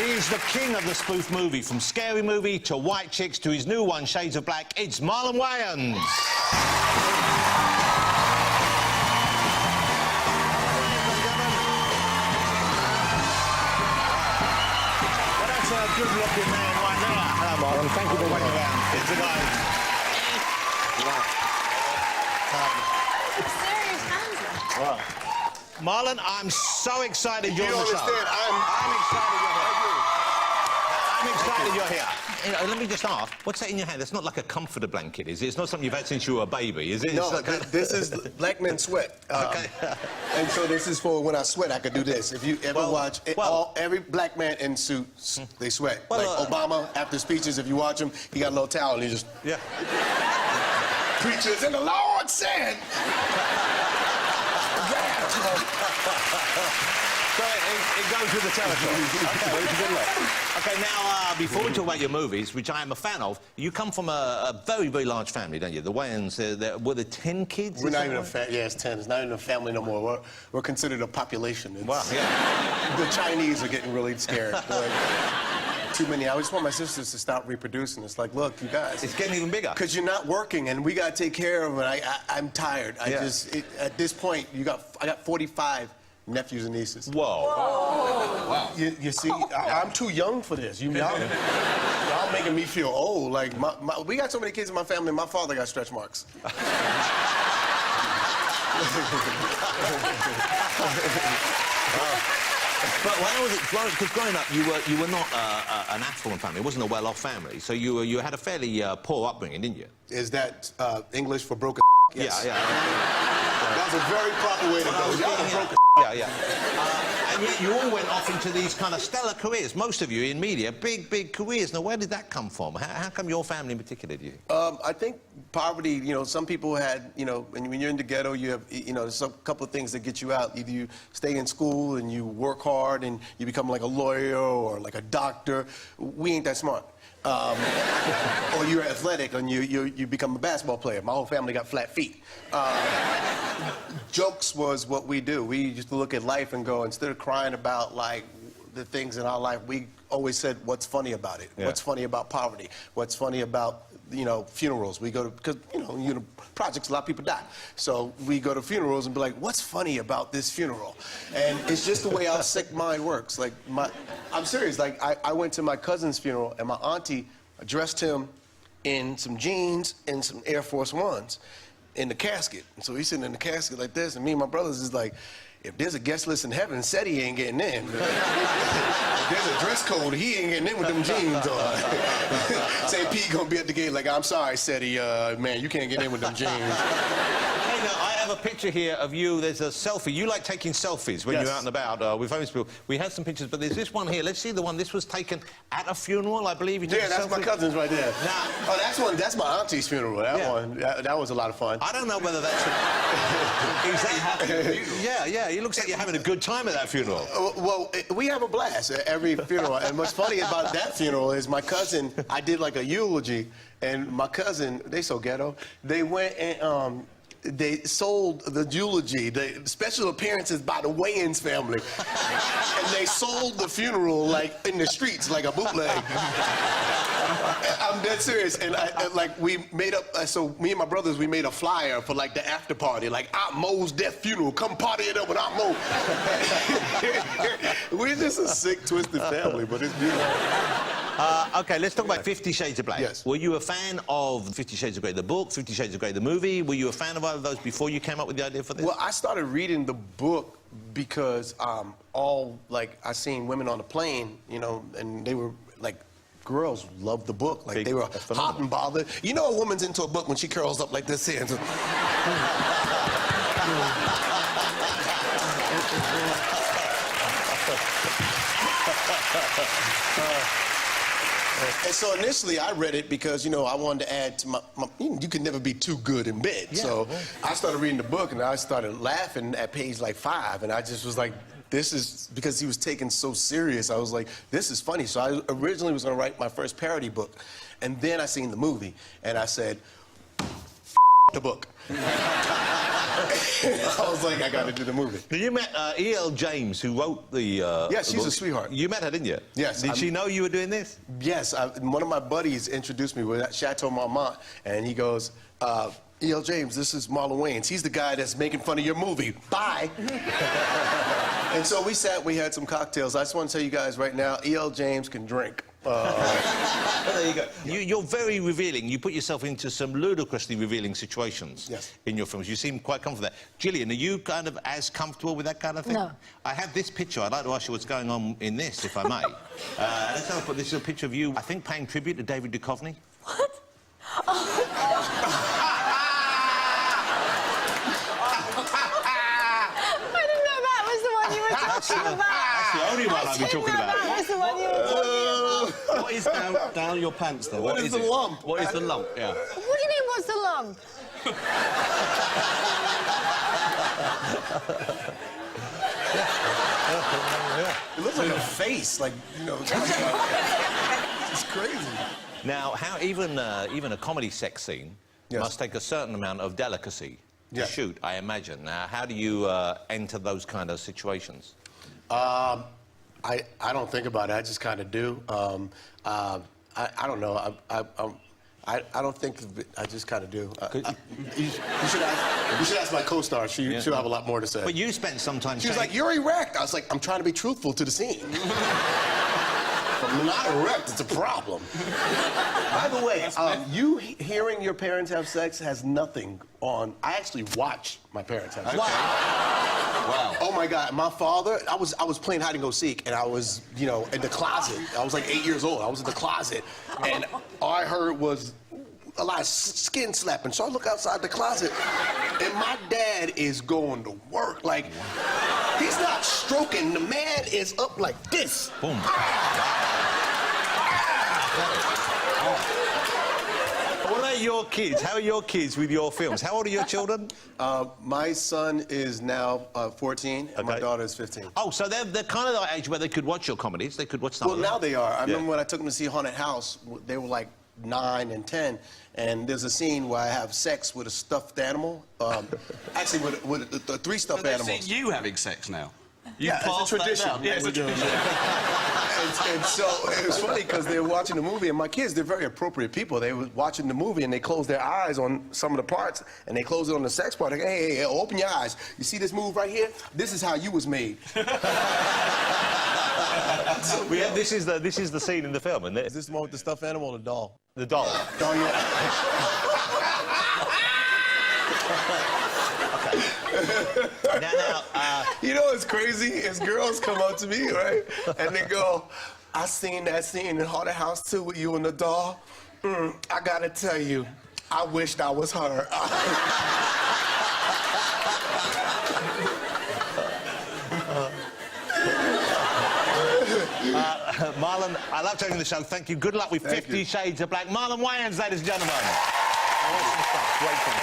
He's the king of the spoof movie, from Scary Movie to White Chicks to his new one, Shades of Black. It's Marlon Wayan. Good-looking man right there. Hello, Marlon. Thank you for waiting around. It's the guy. Serious hands. Wow. Marlon, I'm so excited you're on the show. I'm excited you're here. I'm excited you're here. You know, let me just ask, what's that in your hand? It's not like a comforter blanket, is it? It's not something you've had since you were a baby, is it? No, like this is Black Men Sweat. Okay. And so this is for when I sweat, I could do this. If you ever watch, every black man in suits, they sweat. Like Obama, after speeches, if you watch him, he got a little towel and he just... Yeah. Preachers, and the Lord said... So it goes with the territory. Okay, good luck. Okay, now, before we talk about your movies, which I am a fan of, you come from a very, very large family, don't you? The Wayans, were there 10 kids? We're not even a family. Yeah, it's 10. It's not even a family no more. We're considered a population. Wow, yeah. The Chinese are getting really scared. Too many. I just want my sisters to stop reproducing. It's like, look, you guys. It's getting even bigger. Because you're not working, and we got to take care of it. I'm tired. At this point, I got 45 nephews and nieces. Whoa. Wow. You see, I'm too young for this. Y'all making me feel old. Like, we got so many kids in my family, my father got stretch marks. But when because growing up, you were not an affluent family. It wasn't a well-off family. So you had a fairly poor upbringing, didn't you? Is that English for broken? Yes. Yeah. That's a very proper way to go. Y'all broken. Yeah. And yet you all went off into these kind of stellar careers. Most of you in media, big careers. Now, where did that come from? How come your family in particular did you? I think poverty, you know, some people had, you know, when you're in the ghetto, you have, you know, there's a couple of things that get you out. Either you stay in school and you work hard and you become like a lawyer or like a doctor. We ain't that smart. Or you're athletic and you become a basketball player. My whole family got flat feet. Jokes was what we do. We used to look at life and go, instead of crying about like the things in our life, we always said, what's funny about it? Yeah. What's funny about poverty? What's funny about, you know, funerals? We go to, because, you know, projects, a lot of people die. So we go to funerals and be like, what's funny about this funeral? And it's just the way our sick mind works. Like, I'm serious. Like, I went to my cousin's funeral, and my auntie dressed him in some jeans and some Air Force Ones in the casket. And so he's sitting in the casket like this, and me and my brothers is like, if there's a guest list in heaven, Seti ain't getting in. If there's a dress code, he ain't getting in with them jeans on. Say P gonna be at the gate like, I'm sorry, Seti, man, you can't get in with them jeans. Hey, now, I have a picture here of you. There's a selfie. You like taking selfies when you're out and about with famous people. We had some pictures, but there's this one here. Let's see the one. This was taken at a funeral, I believe. Yeah, that's my cousin's right there. Now, that's my auntie's funeral. That was a lot of fun. I don't know whether that's... Is that happening? Yeah. It looks like you're having a good time at that funeral. Well, we have a blast at every funeral. And what's funny about that funeral is my cousin, I did like a eulogy, and my cousin, they so ghetto, they went and they sold the eulogy, the special appearances by the Wayans family. And they sold the funeral like in the streets like a bootleg. I'm dead serious. And like we made up, so me and my brothers, we made a flyer for like the after party, like Aunt Mo's death funeral. Come party it up with Aunt Mo. We're just a sick, twisted family, but it's beautiful. Okay, let's talk about 50 Shades of Black. Yes. Were you a fan of 50 Shades of Grey, the book, 50 Shades of Grey, the movie? Were you a fan of either of those before you came up with the idea for this? Well, I started reading the book because I seen women on the plane, you know, and they were like, girls loved the book. Like, they were hot and bothered. You know a woman's into a book when she curls up like this here. And so initially I read it because, you know, I wanted to add to my you can never be too good in bed. Yeah, so I started reading the book and I started laughing at page like 5, and I just was like, this is, because he was taken so serious, I was like, this is funny. So I originally was gonna write my first parody book, and then I seen the movie and I said, the book. I was like, I got to do the movie. Now, you met E.L. James, who wrote the... Yeah, she's book. a sweetheart. You met her, didn't you? Yes. Did she know you were doing this? Yes. One of my buddies introduced me with Chateau Marmont, and he goes, E.L. James, this is Marlon Wayan. He's the guy that's making fun of your movie. Bye. And so we sat, we had some cocktails. I just want to tell you guys right now, E.L. James can drink. There you go. You're very revealing. You put yourself into some ludicrously revealing situations in your films. You seem quite comfortable there. Gillian, are you kind of as comfortable with that kind of thing? No. I have this picture. I'd like to ask you what's going on in this, if I may. Let's have a put. This is a picture of you, I think, paying tribute to David Duchovny. What? Oh. I didn't know that was the one you were talking about. That's the only one I've been talking about. That was the one you were talking about. What is down your pants, though? What is the lump? What is the lump? Yeah. What do you mean, what's the lump? It looks like a face, like, you know. It's crazy. Now, how even a comedy sex scene must take a certain amount of delicacy to shoot, I imagine. Now, how do you enter those kind of situations? I don't think about it. I just kind of do. I don't know. I don't think of it. I just kind of do. You should ask my co-star. She'll have a lot more to say. But you spent some time... She was like, "You're erect." I was like, "I'm trying to be truthful to the scene." If I'm not erect, it's a problem. By the way, you hearing your parents have sex has nothing on... I actually watch my parents have sex. Wow. Oh my God, my father, I was playing hide and go seek, and I was, you know, in the closet. I was like 8 years old. I was in the closet, and all I heard was a lot of skin slapping. So I look outside the closet, and my dad is going to work. Like, he's not stroking. The man is up like this. Boom. What are your kids? How are your kids with your films? How old are your children? My son is now 14, and my daughter is 15. Oh, so they're kind of the age where they could watch your comedies. They could watch some Well, of them. now they are. I remember when I took them to see Haunted House, they were like 9 and 10, and there's a scene where I have sex with a stuffed animal. Actually, with 3 stuffed animals. They've seen you having sex now. Yeah, it's a tradition. Yeah, it's a tradition. And so it was funny because they were watching the movie, and my kids, they're very appropriate people. They were watching the movie, and they closed their eyes on some of the parts, and they closed it on the sex part. Like, hey, open your eyes. You see this move right here? This is how you was made. This is the scene in the film, isn't it? Is this the one with the stuffed animal or the doll? The doll. Oh, yeah. Now, you know what's crazy is girls come up to me, right? And they go, "I seen that scene in Haunted House too with you and the doll. I gotta tell you, I wished I was her." Marlon, I love taking the show. Thank you. Good luck with 50 Shades of Black. Marlon Wayan, ladies and gentlemen. Great stuff.